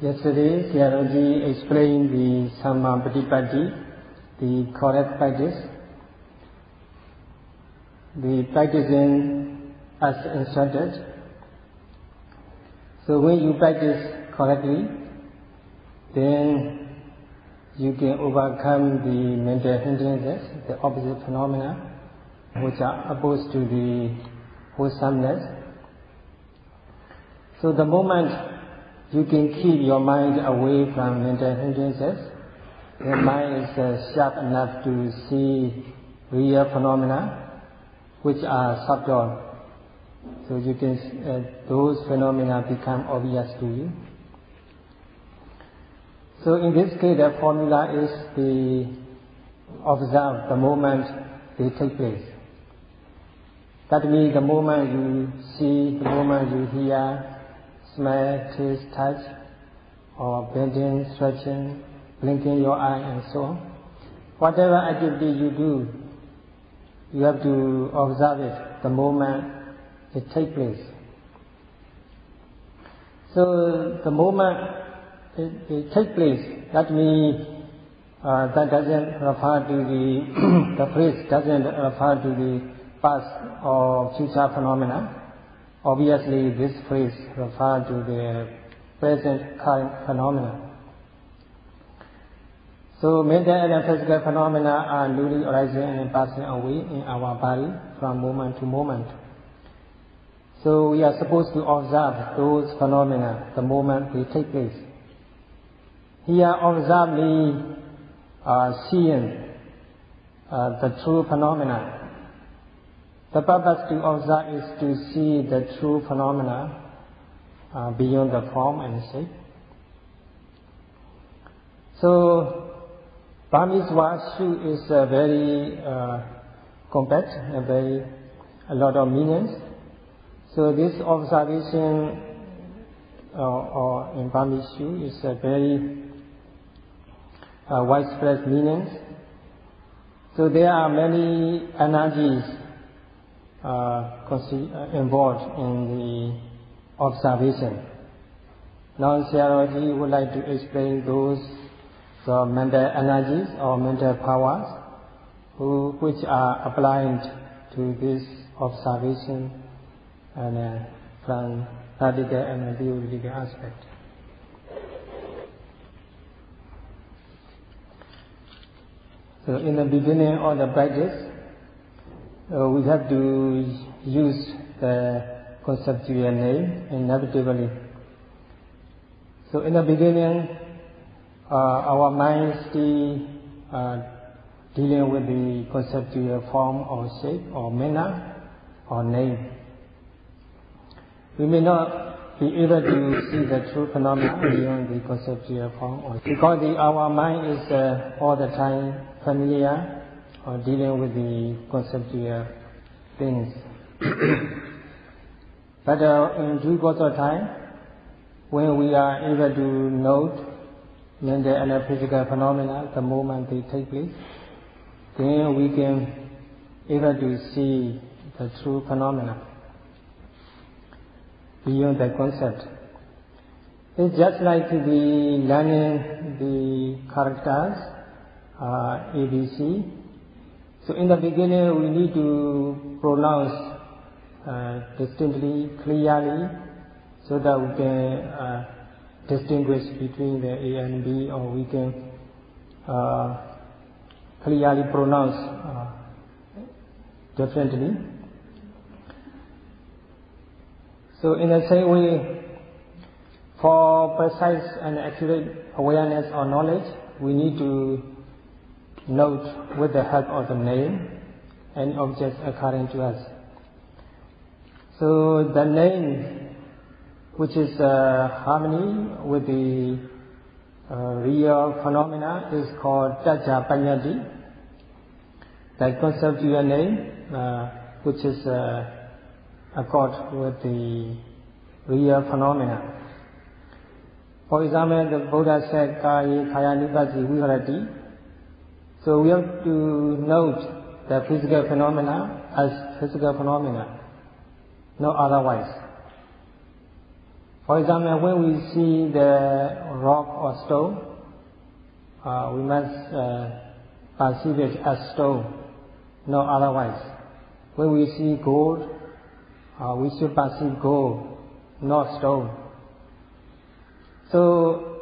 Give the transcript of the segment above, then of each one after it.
Yesterday, Sayadaw explained the Sammapatipatti, the correct practice, the practicing as instructed. So when you practice correctly, then you can overcome the mental hindrances, the opposite phenomena, which are opposed to the wholesomeness. So the moment you can keep your mind away from mental hindrances, your mind is sharp enough to see real phenomena, which are subtle. So you can, those phenomena become obvious to you. So in this case, the formula is to observe the moment they take place. That means the moment you see, the moment you hear, smell, taste, touch, or bending, stretching, blinking your eye, and so on. Whatever activity you do, you have to observe it the moment it takes place. So the moment it takes place, that means that doesn't refer to the phrase doesn't refer to the past or future phenomena. Obviously, this phrase refers to the present current phenomena. So mental and physical phenomena are newly arising and passing away in our body from moment to moment. So we are supposed to observe those phenomena the moment they take place. Here, observe means seeing the true phenomena. The purpose to observe is to see the true phenomena beyond the form and shape. So, Burmese word shu is very compact and a lot of meanings. So this observation or in Burmese shu is a very widespread meanings. So there are many energies involved in the observation. Now Sayadaw would like to explain those mental energies or mental powers which are applied to this observation and from practical and theoretical aspect. So in the beginning of the practice, we have to use the conceptual name inevitably. So in the beginning, our mind still dealing with the conceptual form or shape or manner or name. We may not be able to see the true phenomena beyond the conceptual form or because our mind is all the time familiar or dealing with the conceptual things. But in due course of time, when we are able to note mental and physical phenomena the moment they take place, then we can able to see the true phenomena beyond the concept. It's just like the learning the characters, ABC. So in the beginning we need to pronounce distinctly, clearly, so that we can distinguish between the A and B, or we can clearly pronounce differently. So in the same way, for precise and accurate awareness or knowledge, we need to note with the help of the name any objects occurring to us. So the name, which is harmony with the real phenomena, is called Tajja Panyati. The conceptual name, which is accord with the real phenomena. For example, the Buddha said, Kaya Kaya Nipati Viharati. So we have to note the physical phenomena as physical phenomena, no otherwise. For example, when we see the rock or stone, we must perceive it as stone, no otherwise. When we see gold, we should perceive gold, not stone. So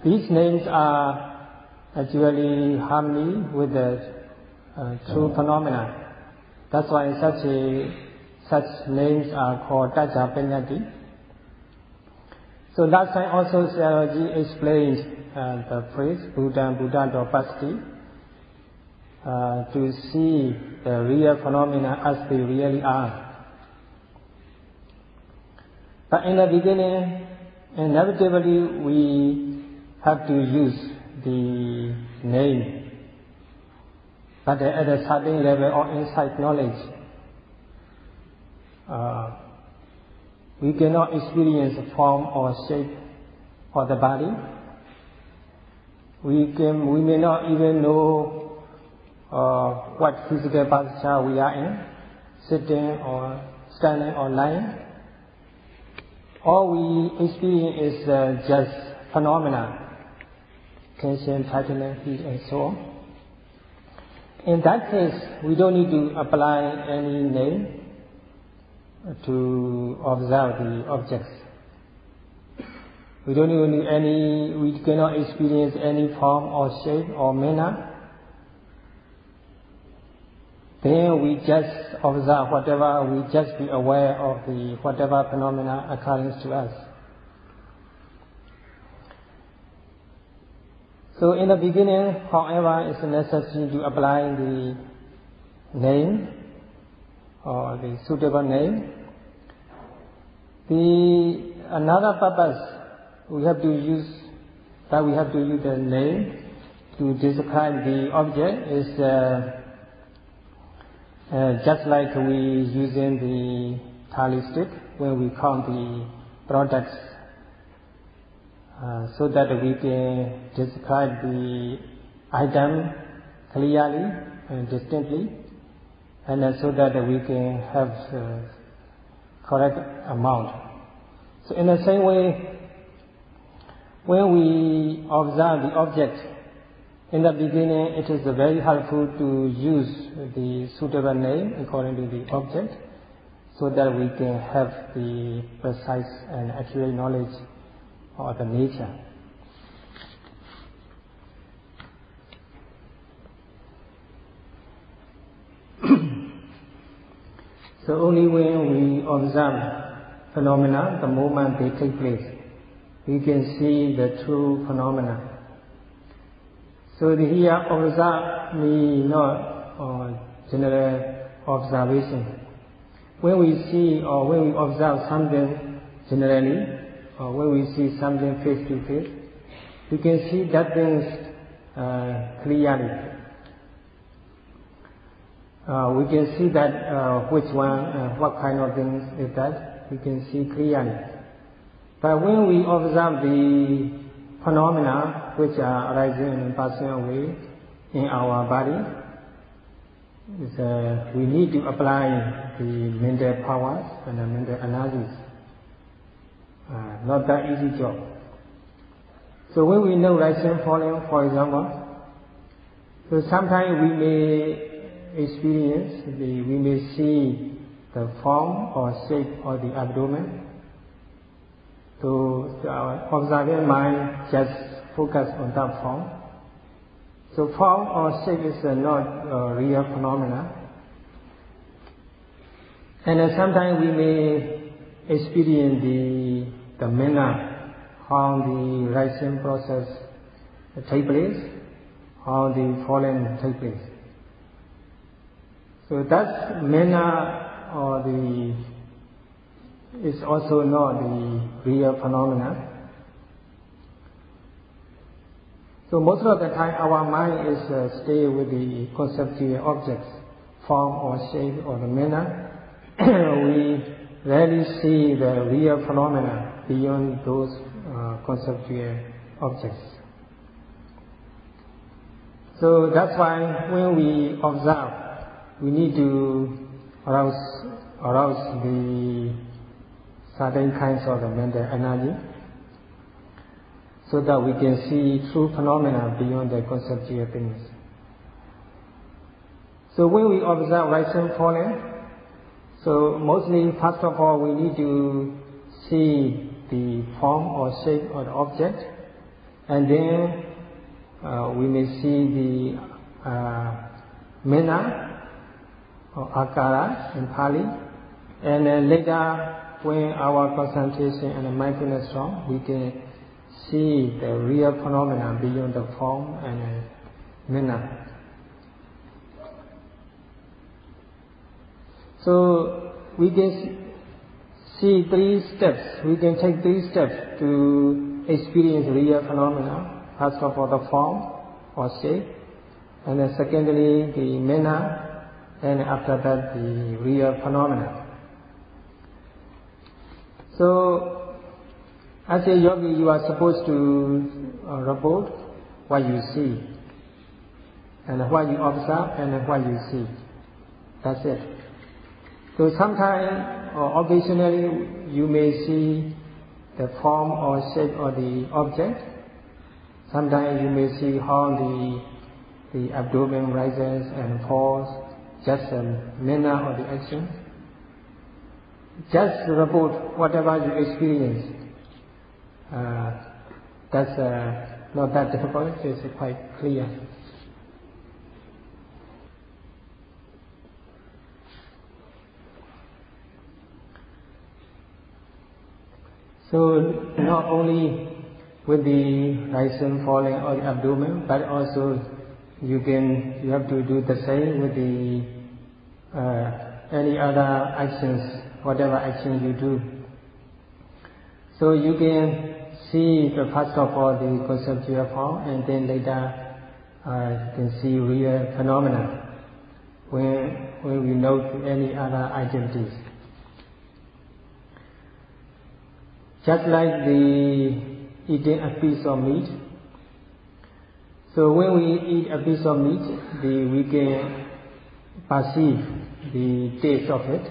these names are actually harmony with the true phenomena. That's why such names are called Tajapanyati. So last time also Sayadaw explained the phrase Buddha Dopasti to see the real phenomena as they really are. But in the beginning, inevitably we have to use the name, but at a certain level of insight knowledge, we cannot experience the form or shape of the body. We may not even know what physical posture we are in, sitting or standing or lying. All we experience is just phenomena, tension, tightness, heat, and so on. In that case, we don't need to apply any name to observe the objects. We cannot experience any form or shape or manner. Then we just observe whatever, we just be aware of the whatever phenomena occurring to us. So in the beginning, however, it's necessary to apply the name or the suitable name. Another purpose we have to use the name to describe the object is just like we using the tally stick when we count the products, so that we can describe the item clearly and distinctly, and so that we can have correct amount. So in the same way, when we observe the object, in the beginning it is very helpful to use the suitable name according to the object, so that we can have the precise and accurate knowledge of the nature. So only when we observe phenomena, the moment they take place, we can see the true phenomena. So here observe means not general observation. When we see or when we observe something generally, or when we see something face to face, we can see that things clearly. We can see that which one, what kind of things is that, we can see clearly. But when we observe the phenomena which are arising and passing away in our body, we need to apply the mental powers and the mental energies. Not that easy job. So when we know rising, falling, for example, so sometimes we may experience, we may see the form or shape of the abdomen. So our observing mind just focus on that form. So form or shape is not a real phenomena. And sometimes we may experience the manner how the rising process take place, how the falling take place. So that manner or is also not the real phenomena. So most of the time our mind is stay with the conceptual objects, form or shape or the manner. We rarely see the real phenomena beyond those conceptual objects. So that's why when we observe, we need to arouse the certain kinds of the mental energy, so that we can see true phenomena beyond the conceptual things. So when we observe rising, falling, so mostly, first of all, we need to see the form or shape of the object, and then we may see the mena or akara in Pali, and then later, when our concentration and mindfulness is strong, we can see the real phenomena beyond the form and mena. So we can see 3 steps. We can take 3 steps to experience real phenomena. First of all, the form or shape, and then secondly, the mena, and after that, the real phenomena. So, as a yogi, you are supposed to report what you see, and what you observe, and what you see. That's it. So sometimes or occasionally you may see the form or shape of the object. Sometimes you may see how the abdomen rises and falls, just a manner of the action. Just report whatever you experience. That's not that difficult, it's quite clear. So not only with the rising, falling or the abdomen, but also you have to do the same with the any other actions, whatever action you do. So you can see first of all the conceptual form, and then later you can see real phenomena when we note any other activities. Just like eating a piece of meat. So when we eat a piece of meat, we can perceive the taste of it.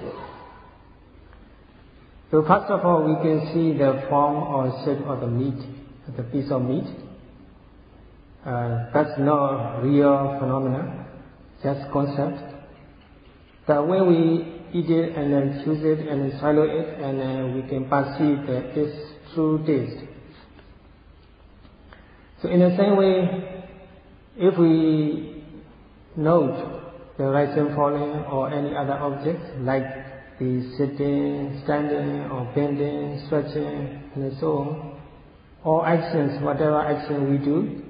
So first of all, we can see the form or shape of the meat, the piece of meat. That's not real phenomena, just concept. But when we eat it and then choose it and then swallow it, and then we can perceive that it's true taste. So in the same way, if we note the rising, falling or any other object like the sitting, standing or bending, stretching and so on, or actions, whatever action we do,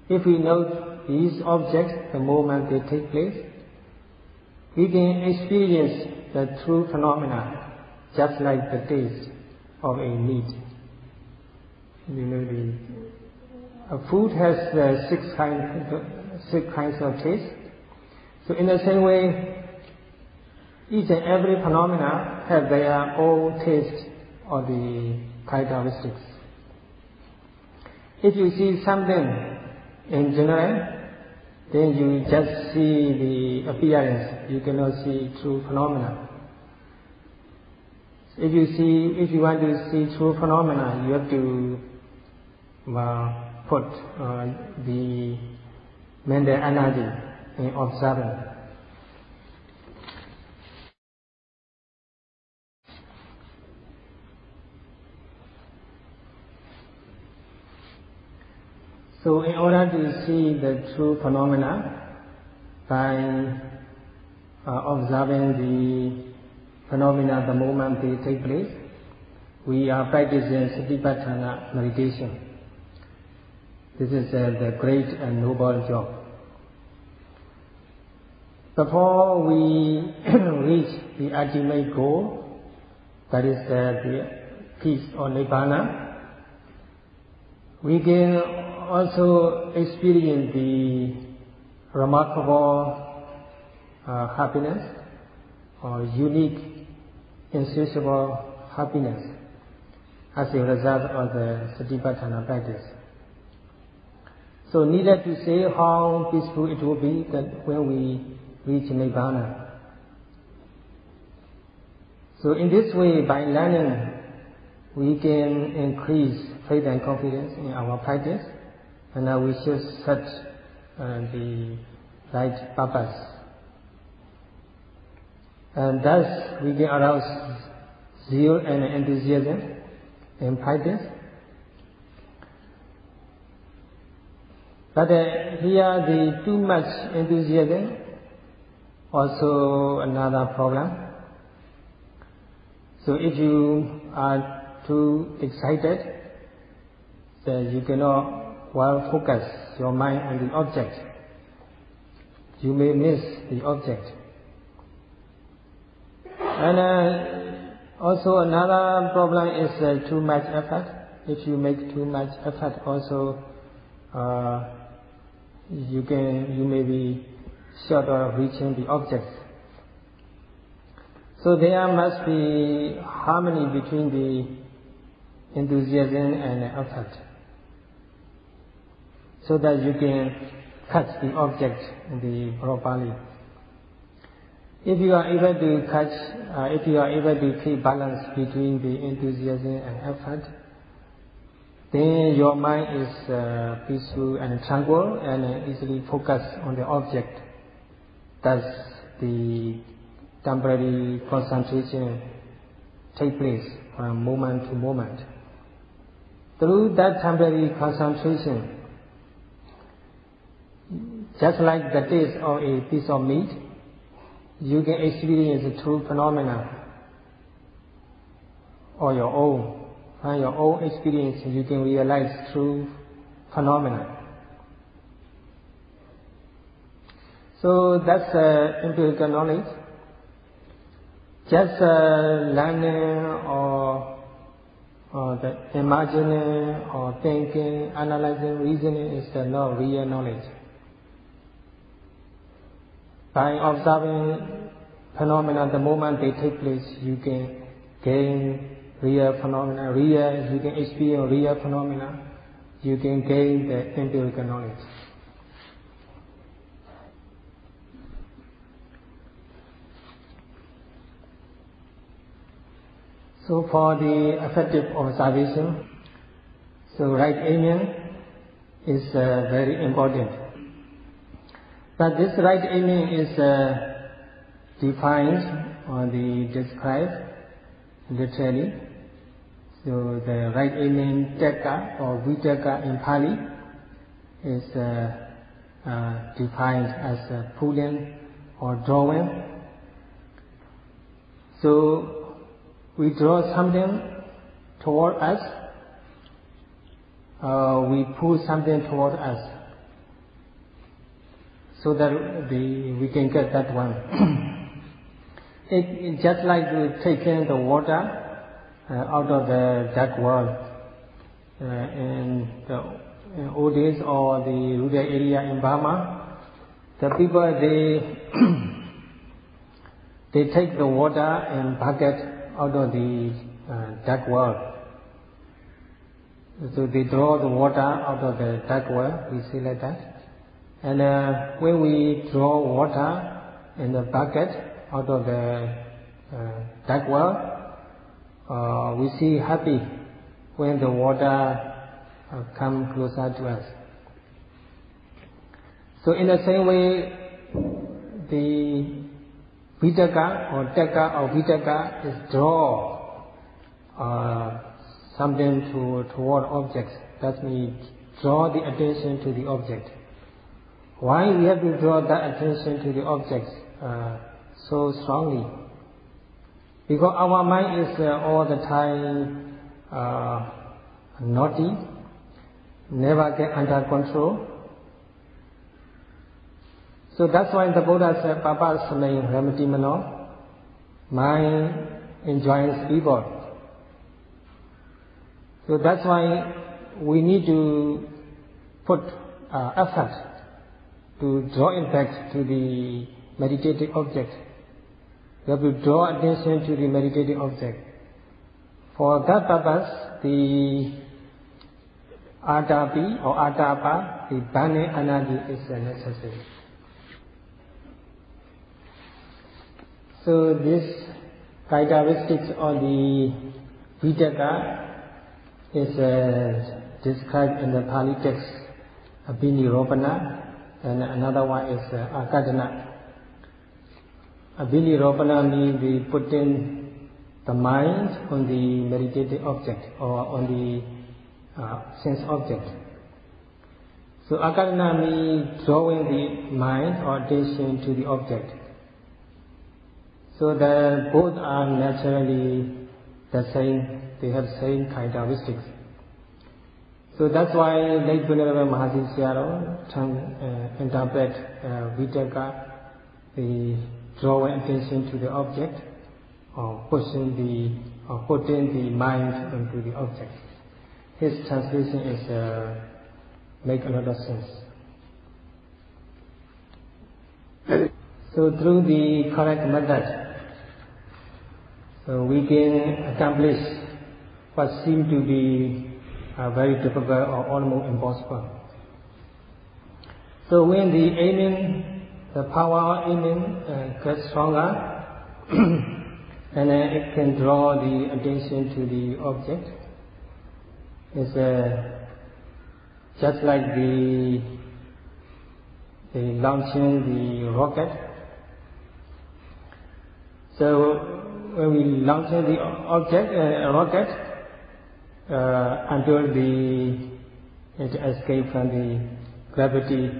if we note these objects the moment they take place, we can experience the true phenomena, just like the taste of a meat. You know, a food has six kinds of taste. So in the same way, each and every phenomena have their own taste or the characteristics. If you see something in general, then you just see the appearance, you cannot see true phenomena. If you want to see true phenomena, you have to put the mental energy in observing. So in order to see the true phenomena, by observing the phenomena the moment they take place, we are practicing Satipatthana meditation. This is the great and noble job. Before we reach the ultimate goal, that is the peace or Nibbana, we can also experience the remarkable happiness or unique, insatiable happiness as a result of the Satipatthana practice. So needless to say how peaceful it will be that when we reach Nibbana. So in this way, by learning we can increase faith and confidence in our practice, and we should set the right purpose. And thus we can arouse zeal and enthusiasm in practice. But here the too much enthusiasm also another problem. So if you are too excited, then you cannot well focus your mind on the object. You may miss the object. And also another problem is too much effort. If you make too much effort, also you may be short of reaching the object. So there must be harmony between the enthusiasm and effort, so that you can catch the object properly. If you are able to catch, if you are able to keep balance between the enthusiasm and effort, then your mind is peaceful and tranquil and easily focused on the object. Thus, the temporary concentration takes place from moment to moment. Through that temporary concentration, just like the taste of a piece of meat, you can experience the true phenomena on your own. From your own experience, you can realize true phenomena. So that's empirical knowledge. Just learning or the imagining or thinking, analyzing, reasoning is not real knowledge. By observing phenomena the moment they take place, you can gain real phenomena, you can experience real phenomena, you can gain the empirical knowledge. So for the effective observation, so right aiming is very important. But this right aiming is defined or described literally. So the right aiming tekka or vitakka in Pali is defined as pulling or drawing. So we draw something toward us, we pull something toward us, so that we can get that one. It's just like taking the water out of the dark world. In the old days or the rural area in Burma, the people they take the water in bucket out of the dark world. So they draw the water out of the dark world, we say like that. And when we draw water in the bucket out of the dark world, we see happy when the water come closer to us. So in the same way, the vitakka or tekka or vitakka is draw something toward objects. That means draw the attention to the object. Why we have to draw that attention to the objects so strongly? Because our mind is all the time naughty, never get under control. So that's why the Buddha said, Papa Samay Ramati Mano, mind enjoys evil. So that's why we need to put effort to draw it back to the meditative object. We have to draw attention to the meditative object. For that purpose, the Adapi or Adapa, the burning energy is necessary. So these characteristics or the Vitakka is described in the Pali text Abhiniropana, and another one is Akadana. Abhiniropana means we put in the mind on the meditative object or on the sense object. So Akadana means drawing the mind or attention to the object. So that both are naturally the same, they have same characteristics. So that's why late Venerable Mahasi Sayadaw interpret Vitakka, the drawing attention to the object, or putting the mind into the object. His translation is make a lot of sense. So through the correct method, so we can accomplish what seems to be very difficult or almost impossible. So when the aiming, the power of aiming gets stronger, and then it can draw the attention to the object. It's just like the launching the rocket. So when we launch the rocket until it escapes from the gravity.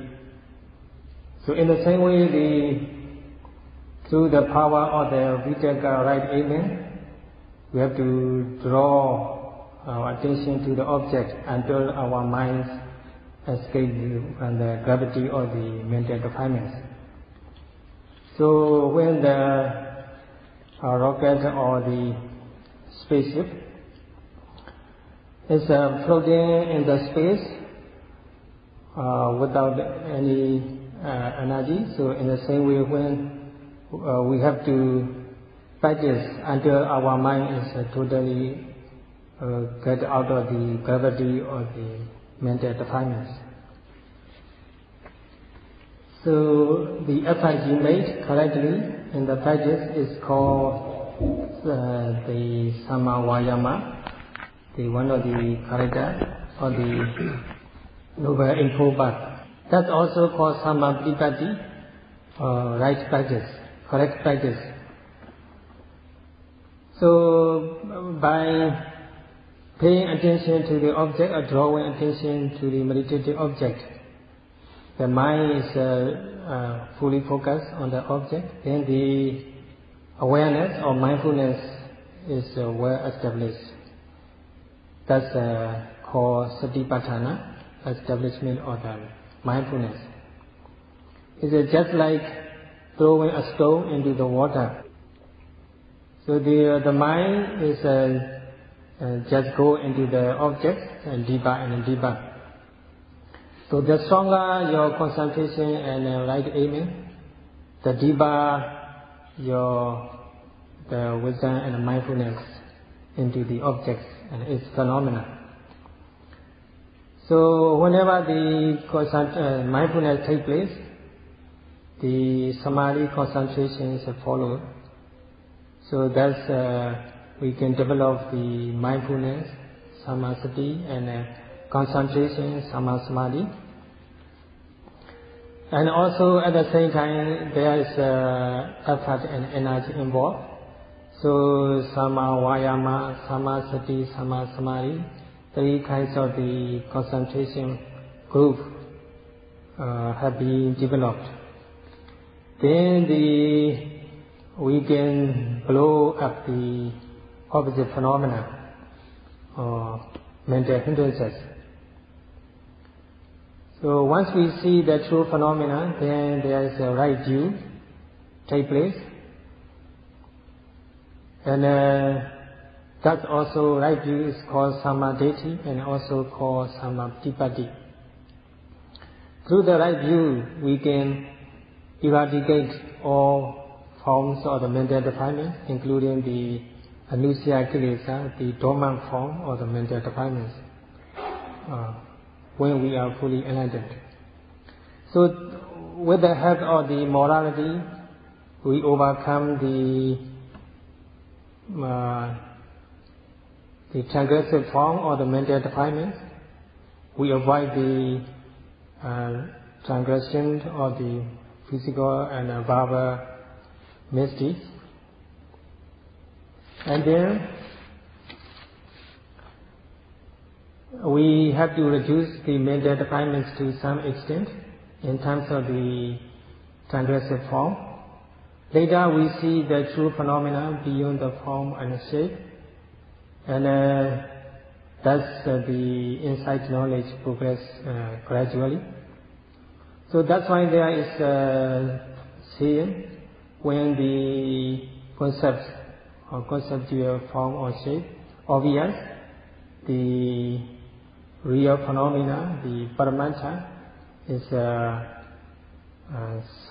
So in the same way, through the power of the Vitakka right aiming, we have to draw our attention to the object until our minds escape from the gravity or the mental defilements. So when the rocket or the spaceship is floating in the space without any energy, so in the same way when we have to practice until our mind is totally get out of the gravity or the mental defilements. So the effort you made correctly in the practice is called the Samma Vayama, the one of the character or the noble improvement. That's also called Samma Pripatti, right practice, correct practice. So by paying attention to the object or drawing attention to the meditative object, the mind is fully focused on the object, then the awareness or mindfulness is well established. That's called Satipatthana, establishment of the mindfulness. It's just like throwing a stone into the water. So the mind is just go into the object and deeper and deeper. So the stronger your concentration and right aiming, the deeper the wisdom and mindfulness into the objects and its phenomena. So whenever the mindfulness takes place, the samadhi concentration is followed. So that's we can develop the mindfulness, samasati, and concentration, samadhi. And also at the same time there is effort and energy involved. So Samma Vayama, Samasati, Samadhi, three kinds of the concentration group have been developed. Then we can blow up the opposite phenomena or mental hindrances. So once we see the true phenomena, then there is a right view take place. And that also right view is called Samadhi and also called Samadipati. Through the right view, we can eradicate all forms of the mental defilement, including the anusaya kilesa, the dormant form of the mental defilements, when we are fully enlightened. So with the help of the morality, we overcome the transgressive form or the mental defilements. We avoid the transgression or the physical and verbal misdeeds. And then we have to reduce the mental defilements to some extent in terms of the transgressive form. Later we see the true phenomena beyond the form and shape, and thus the insight knowledge progress gradually. So that's why there is saying, when the concepts or conceptual form or shape obvious, the real phenomena, the Paramatma, is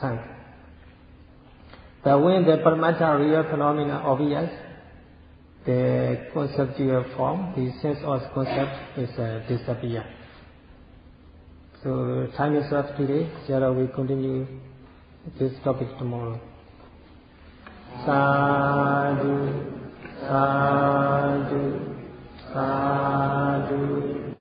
sunk. But when the Paramatma real phenomena obvious, the conceptual form, the sense of concept is disappear. So time is up today. Shall we continue this topic tomorrow? Sadhu, sadhu, sadhu.